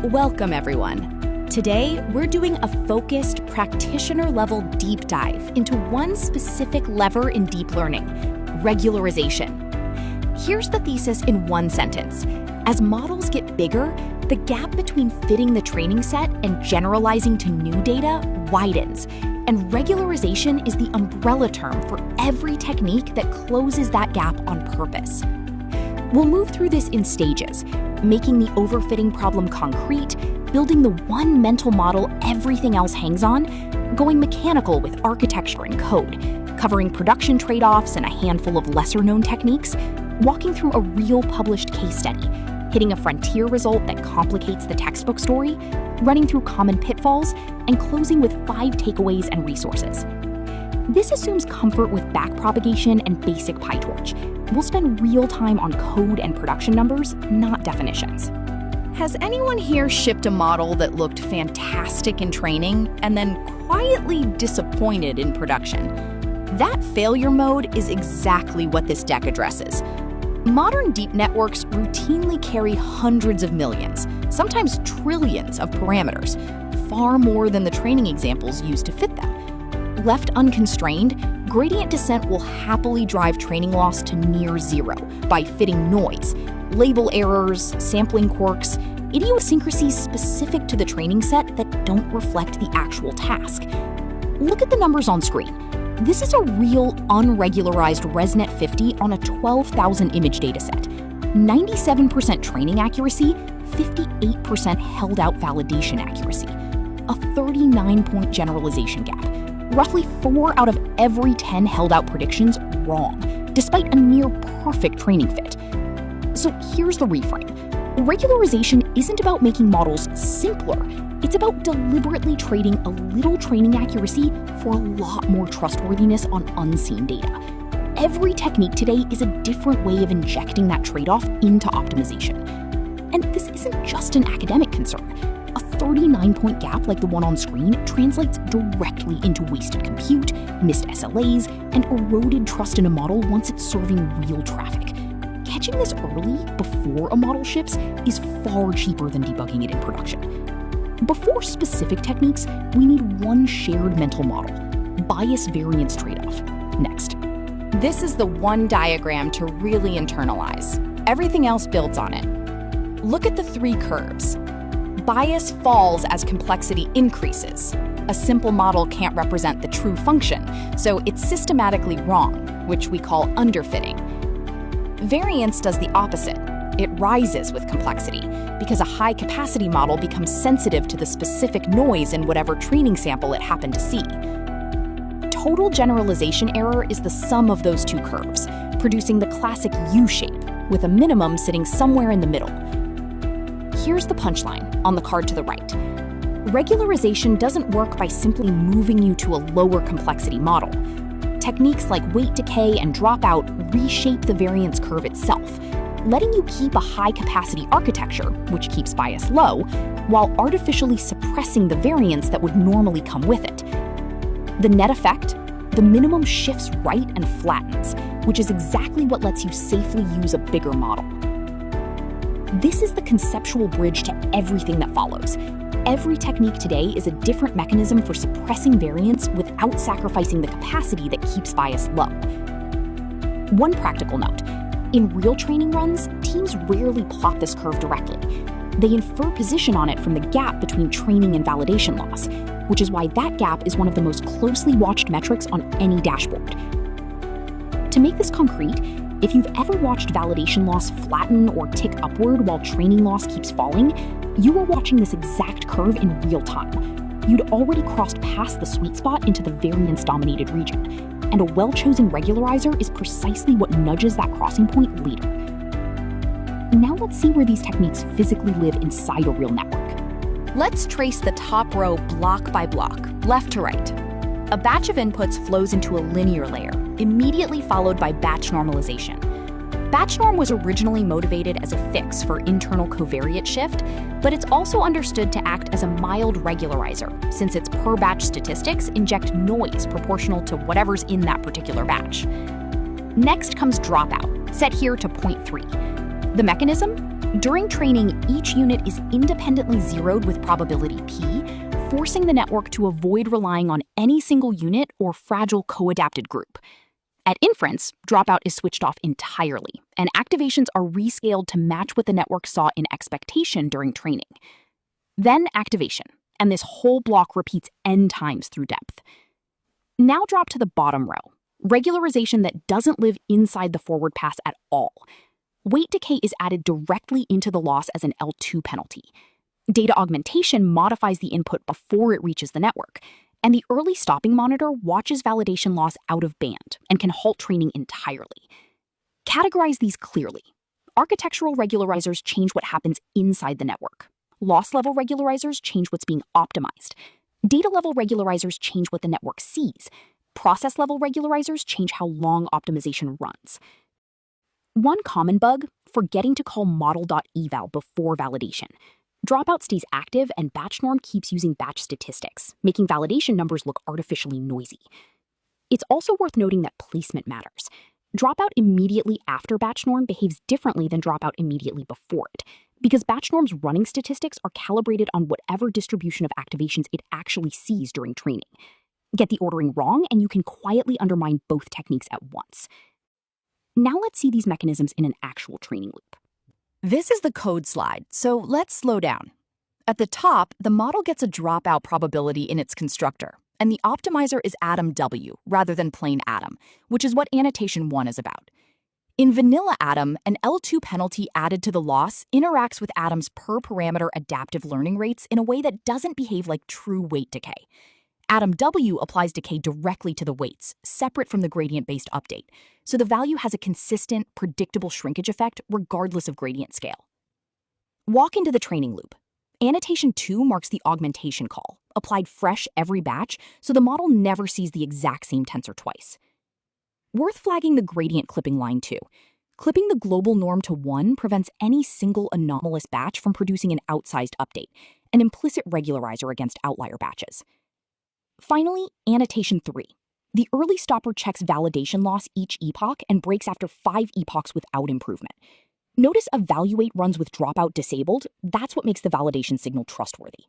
Welcome, everyone. Today, we're doing a focused, practitioner-level deep dive into one specific lever in deep learning: regularization. Here's the thesis in one sentence. As models get bigger, the gap between fitting the training set and generalizing to new data widens, and regularization is the umbrella term for every technique that closes that gap on purpose. We'll move through this in stages, making the overfitting problem concrete, building the one mental model everything else hangs on, going mechanical with architecture and code, covering production trade-offs and a handful of lesser-known techniques, walking through a real published case study, hitting a frontier result that complicates the textbook story, running through common pitfalls, and closing with 5 takeaways and resources. This assumes comfort with backpropagation and basic PyTorch. We'll spend real time on code and production numbers, not definitions. Has anyone here shipped a model that looked fantastic in training and then quietly disappointed in production? That failure mode is exactly what this deck addresses. Modern deep networks routinely carry hundreds of millions, sometimes trillions of parameters, far more than the training examples used to fit them. Left unconstrained, gradient descent will happily drive training loss to near zero by fitting noise, label errors, sampling quirks, idiosyncrasies specific to the training set that don't reflect the actual task. Look at the numbers on screen. This is a real unregularized ResNet 50 on a 12,000 image dataset. 97% training accuracy, 58% held out validation accuracy, a 39-point generalization gap. Roughly 4 out of every 10 held out predictions wrong, despite a near perfect training fit. So here's the reframe. Regularization isn't about making models simpler. It's about deliberately trading a little training accuracy for a lot more trustworthiness on unseen data. Every technique today is a different way of injecting that trade-off into optimization. And this isn't just an academic concern. A 39-point gap like the one on screen translates directly into wasted compute, missed SLAs, and eroded trust in a model once it's serving real traffic. Catching this early, before a model ships, is far cheaper than debugging it in production. Before specific techniques, we need one shared mental model: Bias-Variance Trade-Off. Next. This is the one diagram to really internalize. Everything else builds on it. Look at the 3 curves. Bias falls as complexity increases. A simple model can't represent the true function, so it's systematically wrong, which we call underfitting. Variance does the opposite. It rises with complexity, because a high-capacity model becomes sensitive to the specific noise in whatever training sample it happened to see. Total generalization error is the sum of those 2 curves, producing the classic U-shape, with a minimum sitting somewhere in the middle. Here's the punchline on the card to the right. Regularization doesn't work by simply moving you to a lower complexity model. Techniques like weight decay and dropout reshape the variance curve itself, letting you keep a high-capacity architecture, which keeps bias low, while artificially suppressing the variance that would normally come with it. The net effect? The minimum shifts right and flattens, which is exactly what lets you safely use a bigger model. This is the conceptual bridge to everything that follows. Every technique today is a different mechanism for suppressing variance without sacrificing the capacity that keeps bias low. One practical note. In real training runs, teams rarely plot this curve directly. They infer position on it from the gap between training and validation loss, which is why that gap is one of the most closely watched metrics on any dashboard. To make this concrete, if you've ever watched validation loss flatten or tick upward while training loss keeps falling, you are watching this exact curve in real time. You'd already crossed past the sweet spot into the variance-dominated region, and a well-chosen regularizer is precisely what nudges that crossing point later. Now let's see where these techniques physically live inside a real network. Let's trace the top row block by block, left to right. A batch of inputs flows into a linear layer, immediately followed by batch normalization. Batch norm was originally motivated as a fix for internal covariate shift, but it's also understood to act as a mild regularizer, since its per-batch statistics inject noise proportional to whatever's in that particular batch. Next comes dropout, set here to 0.3. The mechanism? During training, each unit is independently zeroed with probability p, forcing the network to avoid relying on any single unit or fragile co-adapted group. At inference, dropout is switched off entirely, and activations are rescaled to match what the network saw in expectation during training. Then activation, and this whole block repeats n times through depth. Now drop to the bottom row, regularization that doesn't live inside the forward pass at all. Weight decay is added directly into the loss as an L2 penalty. Data augmentation modifies the input before it reaches the network, and the early stopping monitor watches validation loss out of band and can halt training entirely. Categorize these clearly. Architectural regularizers change what happens inside the network. Loss-level regularizers change what's being optimized. Data-level regularizers change what the network sees. Process-level regularizers change how long optimization runs. One common bug, forgetting to call model.eval before validation. Dropout stays active and batch norm keeps using batch statistics, making validation numbers look artificially noisy. It's also worth noting that placement matters. Dropout immediately after batch norm behaves differently than dropout immediately before it, because batch norm's running statistics are calibrated on whatever distribution of activations it actually sees during training. Get the ordering wrong, and you can quietly undermine both techniques at once. Now let's see these mechanisms in an actual training loop. This is the code slide, so let's slow down. At the top, the model gets a dropout probability in its constructor, and the optimizer is Atom W rather than plain Atom, which is what annotation 1 is about. In vanilla Atom, an L2 penalty added to the loss interacts with Atom's per-parameter adaptive learning rates in a way that doesn't behave like true weight decay. Atom W applies decay directly to the weights, separate from the gradient-based update, so the value has a consistent, predictable shrinkage effect regardless of gradient scale. Walk into the training loop. Annotation 2 marks the augmentation call, applied fresh every batch, so the model never sees the exact same tensor twice. Worth flagging the gradient clipping line too. Clipping the global norm to 1 prevents any single anomalous batch from producing an outsized update, an implicit regularizer against outlier batches. Finally, annotation 3. The early stopper checks validation loss each epoch and breaks after 5 epochs without improvement. Notice evaluate runs with dropout disabled. That's what makes the validation signal trustworthy.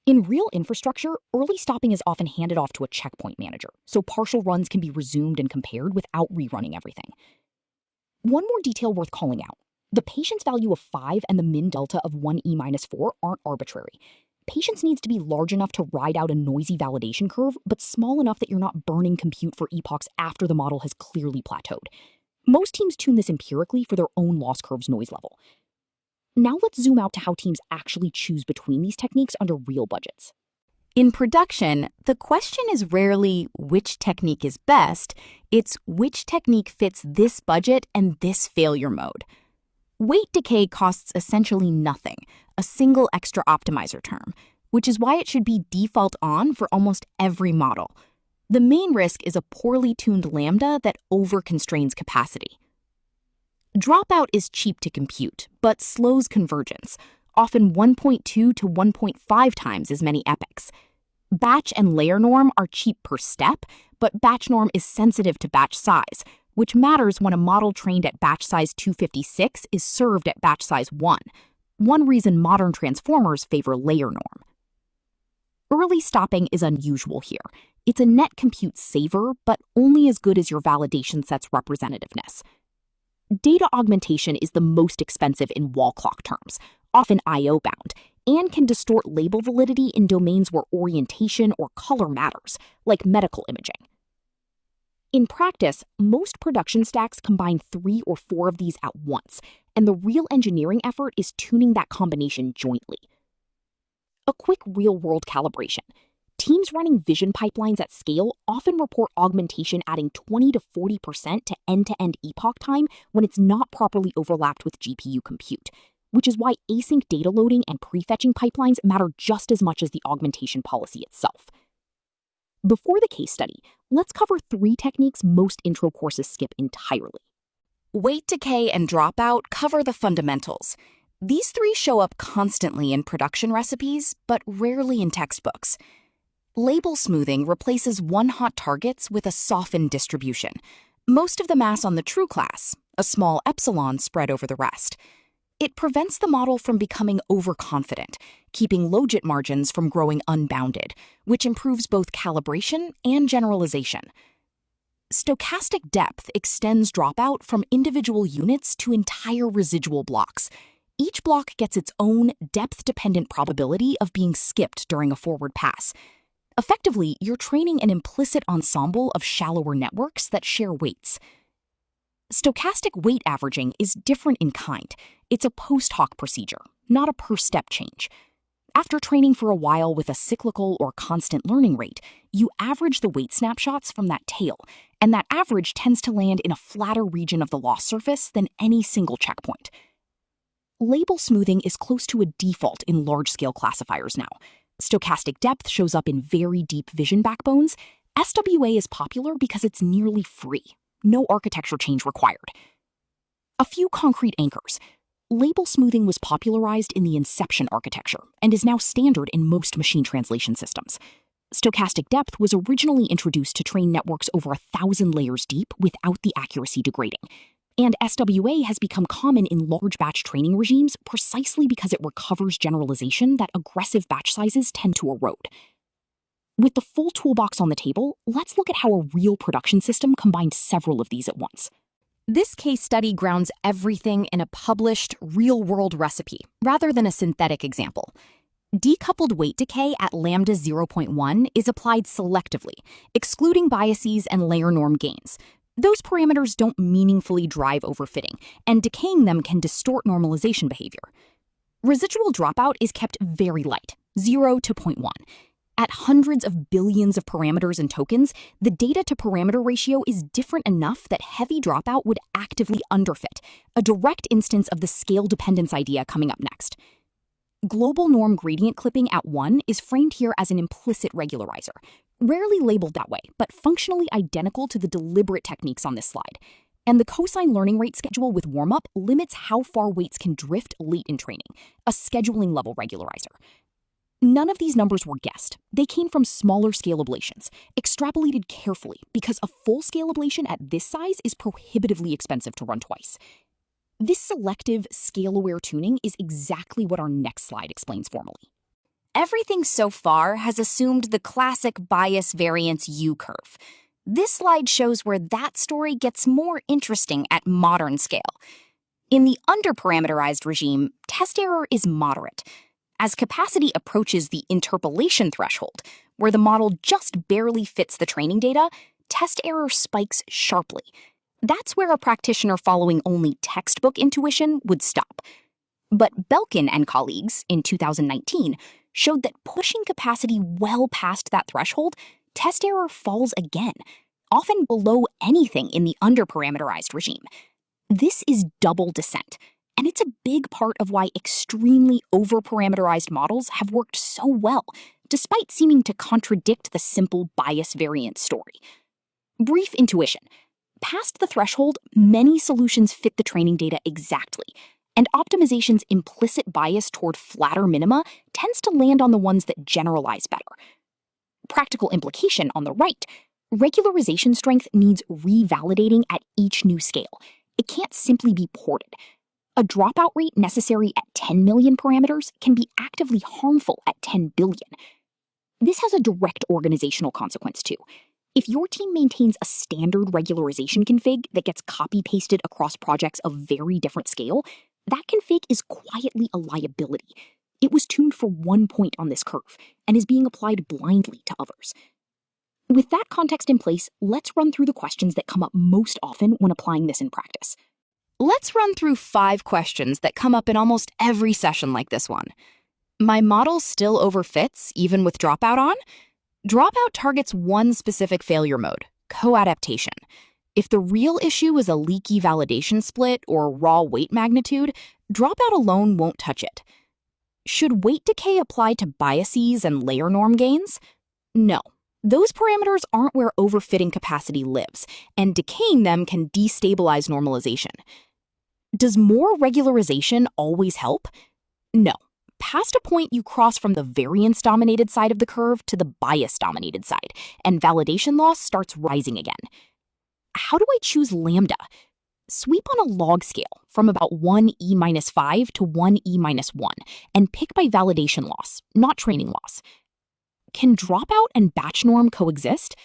In real infrastructure, early stopping is often handed off to a checkpoint manager, so partial runs can be resumed and compared without rerunning everything. One more detail worth calling out. The patience value of 5 and the min delta of 1e-4 aren't arbitrary. Patience needs to be large enough to ride out a noisy validation curve, but small enough that you're not burning compute for epochs after the model has clearly plateaued. Most teams tune this empirically for their own loss curve's noise level. Now let's zoom out to how teams actually choose between these techniques under real budgets. In production, the question is rarely which technique is best, it's which technique fits this budget and this failure mode. Weight decay costs essentially nothing, a single extra optimizer term, which is why it should be default on for almost every model. The main risk is a poorly tuned lambda that over-constrains capacity. Dropout is cheap to compute, but slows convergence, often 1.2 to 1.5 times as many epochs. Batch and layer norm are cheap per step, but batch norm is sensitive to batch size, which matters when a model trained at batch size 256 is served at batch size 1. One reason modern transformers favor layer norm. Early stopping is unusual here. It's a net compute saver, but only as good as your validation set's representativeness. Data augmentation is the most expensive in wall clock terms, often I/O bound, and can distort label validity in domains where orientation or color matters, like medical imaging. In practice, most production stacks combine 3 or 4 of these at once, and the real engineering effort is tuning that combination jointly. A quick real-world calibration. Teams running vision pipelines at scale often report augmentation adding 20 to 40% to end-to-end epoch time when it's not properly overlapped with GPU compute, which is why async data loading and prefetching pipelines matter just as much as the augmentation policy itself. Before the case study, let's cover 3 techniques most intro courses skip entirely. Weight decay and dropout cover the fundamentals. These 3 show up constantly in production recipes, but rarely in textbooks. Label smoothing replaces one-hot targets with a softened distribution. Most of the mass on the true class, a small epsilon spread over the rest. It prevents the model from becoming overconfident, keeping logit margins from growing unbounded, which improves both calibration and generalization. Stochastic depth extends dropout from individual units to entire residual blocks. Each block gets its own depth-dependent probability of being skipped during a forward pass. Effectively, you're training an implicit ensemble of shallower networks that share weights. Stochastic weight averaging is different in kind. It's a post hoc procedure, not a per-step change. After training for a while with a cyclical or constant learning rate, you average the weight snapshots from that tail, and that average tends to land in a flatter region of the loss surface than any single checkpoint. Label smoothing is close to a default in large-scale classifiers now. Stochastic depth shows up in very deep vision backbones. SWA is popular because it's nearly free. No architecture change required. A few concrete anchors. Label smoothing was popularized in the inception architecture and is now standard in most machine translation systems. Stochastic depth was originally introduced to train networks over 1,000 layers deep without the accuracy degrading. And SWA has become common in large batch training regimes precisely because it recovers generalization that aggressive batch sizes tend to erode. With the full toolbox on the table, let's look at how a real production system combined several of these at once. This case study grounds everything in a published, real-world recipe, rather than a synthetic example. Decoupled weight decay at lambda 0.1 is applied selectively, excluding biases and layer norm gains. Those parameters don't meaningfully drive overfitting, and decaying them can distort normalization behavior. Residual dropout is kept very light, 0 to 0.1. At hundreds of billions of parameters and tokens, the data-to-parameter ratio is different enough that heavy dropout would actively underfit, a direct instance of the scale dependence idea coming up next. Global norm gradient clipping at 1 is framed here as an implicit regularizer, rarely labeled that way, but functionally identical to the deliberate techniques on this slide. And the cosine learning rate schedule with warm-up limits how far weights can drift late in training, a scheduling level regularizer. None of these numbers were guessed. They came from smaller scale ablations, extrapolated carefully because a full-scale ablation at this size is prohibitively expensive to run twice. This selective, scale-aware tuning is exactly what our next slide explains formally. Everything so far has assumed the classic bias-variance U-curve. This slide shows where that story gets more interesting at modern scale. In the underparameterized regime, test error is moderate. As capacity approaches the interpolation threshold, where the model just barely fits the training data, test error spikes sharply. That's where a practitioner following only textbook intuition would stop. But Belkin and colleagues, in 2019, showed that pushing capacity well past that threshold, test error falls again, often below anything in the underparameterized regime. This is double descent. And it's a big part of why extremely overparameterized models have worked so well, despite seeming to contradict the simple bias-variance story. Brief intuition. Past the threshold, many solutions fit the training data exactly, and optimization's implicit bias toward flatter minima tends to land on the ones that generalize better. Practical implication on the right, regularization strength needs revalidating at each new scale. It can't simply be ported. A dropout rate necessary at 10 million parameters can be actively harmful at 10 billion. This has a direct organizational consequence too. If your team maintains a standard regularization config that gets copy-pasted across projects of very different scale, that config is quietly a liability. It was tuned for one point on this curve and is being applied blindly to others. With that context in place, let's run through the questions that come up most often when applying this in practice. Let's run through 5 questions that come up in almost every session like this one. My model still overfits, even with dropout on? Dropout targets one specific failure mode, co-adaptation. If the real issue is a leaky validation split or raw weight magnitude, dropout alone won't touch it. Should weight decay apply to biases and layer norm gains? No. Those parameters aren't where overfitting capacity lives, and decaying them can destabilize normalization. Does more regularization always help? No. Past a point, you cross from the variance-dominated side of the curve to the bias-dominated side, and validation loss starts rising again. How do I choose lambda? Sweep on a log scale from about 1e-5 to 1e-1 and pick by validation loss, not training loss. Can dropout and batch norm coexist?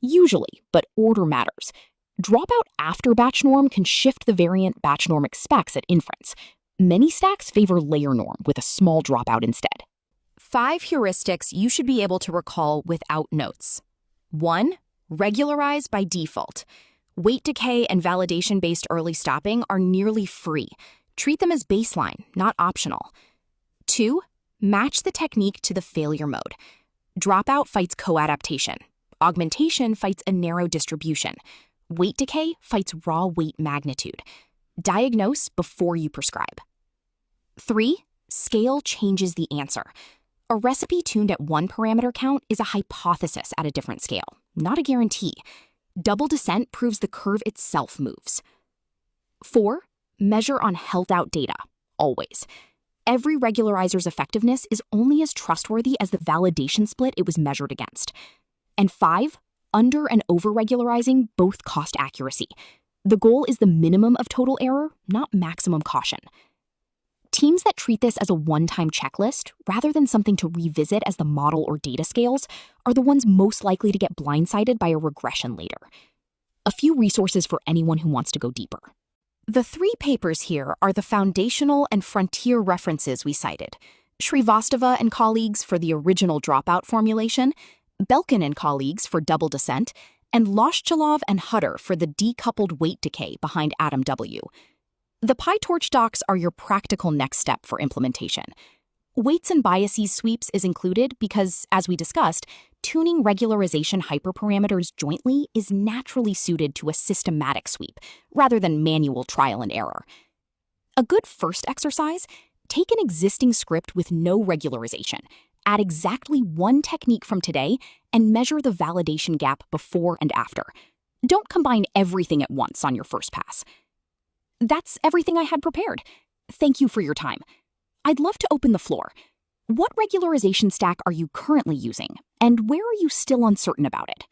Usually, but order matters. Dropout after batch norm can shift the variant batch norm expects at inference. Many stacks favor layer norm with a small dropout instead. 5 heuristics you should be able to recall without notes. 1. Regularize by default. Weight decay and validation-based early stopping are nearly free. Treat them as baseline, not optional. 2. Match the technique to the failure mode. Dropout fights co-adaptation. Augmentation fights a narrow distribution. Weight decay fights raw weight magnitude. Diagnose before you prescribe. 3. Scale changes the answer. A recipe tuned at 1 parameter count is a hypothesis at a different scale, not a guarantee. Double descent proves the curve itself moves. 4. Measure on held out data, always. Every regularizer's effectiveness is only as trustworthy as the validation split it was measured against. And 5. Under and over regularizing both cost accuracy. The goal is the minimum of total error, not maximum caution. Teams that treat this as a one-time checklist, rather than something to revisit as the model or data scales, are the ones most likely to get blindsided by a regression later. A few resources for anyone who wants to go deeper. The 3 papers here are the foundational and frontier references we cited. Shrivastava and colleagues for the original dropout formulation, Belkin and colleagues for double descent, and Loshchalov and Hutter for the decoupled weight decay behind Atom W. The PyTorch docs are your practical next step for implementation. Weights and biases sweeps is included because, as we discussed, tuning regularization hyperparameters jointly is naturally suited to a systematic sweep, rather than manual trial and error. A good first exercise: take an existing script with no regularization, add exactly 1 technique from today, and measure the validation gap before and after. Don't combine everything at once on your first pass. That's everything I had prepared. Thank you for your time. I'd love to open the floor. What regularization stack are you currently using, and where are you still uncertain about it?